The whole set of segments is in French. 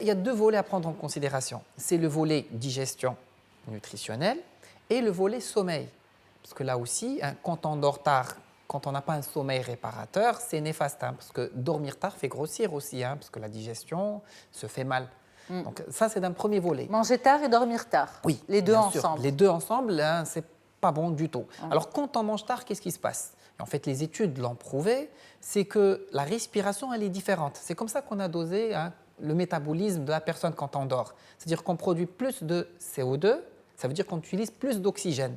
Il y a deux volets à prendre en considération. C'est le volet digestion nutritionnelle et le volet sommeil. Parce que là aussi, hein, quand on dort tard, quand on n'a pas un sommeil réparateur, c'est néfaste. Hein, parce que dormir tard fait grossir aussi, hein, parce que la digestion se fait mal. Donc ça, c'est d'un premier volet. Manger tard et dormir tard. Oui, les deux bien sûr. ensemble. Les deux ensemble, hein, c'est pas bon du tout. Alors, quand on mange tard, qu'est-ce qui se passe? En fait, les études l'ont prouvé, c'est que la respiration, elle est différente. C'est comme ça qu'on a dosé, hein, le métabolisme de la personne quand on dort. C'est-à-dire qu'on produit plus de CO2, ça veut dire qu'on utilise plus d'oxygène.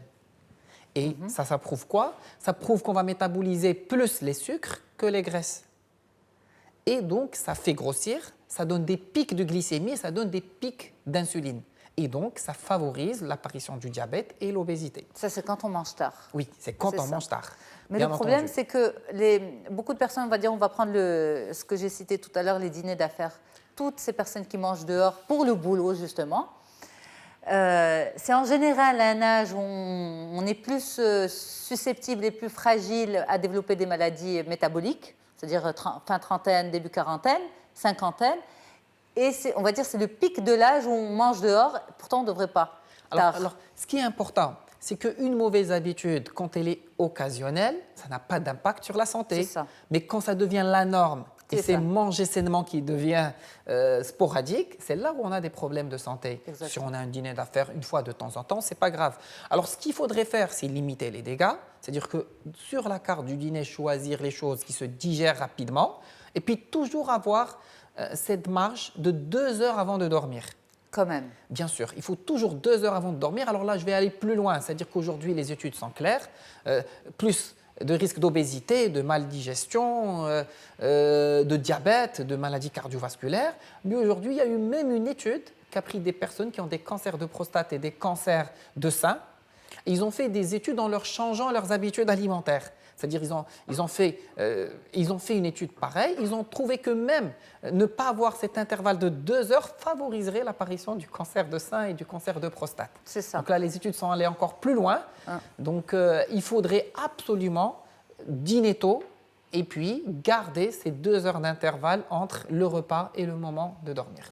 Et ça prouve quoi? Ça prouve qu'on va métaboliser plus les sucres que les graisses. Et donc, ça fait grossir, ça donne des pics de glycémie, ça donne des pics d'insuline. Et donc, ça favorise l'apparition du diabète et l'obésité. Ça, c'est quand on mange tard. Oui, c'est quand on mange tard. Mais le problème, c'est que beaucoup de personnes, on va dire, on va prendre ce que j'ai cité tout à l'heure, les dîners d'affaires. Toutes ces personnes qui mangent dehors pour le boulot, justement, c'est en général à un âge où on est plus susceptible et plus fragile à développer des maladies métaboliques, c'est-à-dire fin trentaine, début quarantaine, cinquantaine. Et on va dire c'est le pic de l'âge où on mange dehors, pourtant on ne devrait pas. Alors, ce qui est important, c'est qu'une mauvaise habitude, quand elle est occasionnelle, ça n'a pas d'impact sur la santé. Ça. Mais quand ça devient la norme, et c'est manger sainement qui devient sporadique, c'est là où on a des problèmes de santé. Exactement. Si on a un dîner d'affaires une fois de temps en temps, ce n'est pas grave. Alors, ce qu'il faudrait faire, c'est limiter les dégâts. C'est-à-dire que sur la carte du dîner, choisir les choses qui se digèrent rapidement. Et puis, toujours avoir cette marge de 2 heures avant de dormir. Quand même. Bien sûr, il faut toujours 2 heures avant de dormir. Alors là, je vais aller plus loin, c'est-à-dire qu'aujourd'hui, les études sont claires. Plus de risques d'obésité, de maldigestion, de diabète, de maladies cardiovasculaires. Mais aujourd'hui, il y a eu même une étude qui a pris des personnes qui ont des cancers de prostate et des cancers de sein. Et ils ont fait des études en leur changeant leurs habitudes alimentaires. C'est-à-dire ils ont fait une étude pareille, ils ont trouvé que même ne pas avoir cet intervalle de 2 heures favoriserait l'apparition du cancer de sein et du cancer de prostate. C'est ça. Donc là, les études sont allées encore plus loin. Donc il faudrait absolument dîner tôt et puis garder ces 2 heures d'intervalle entre le repas et le moment de dormir.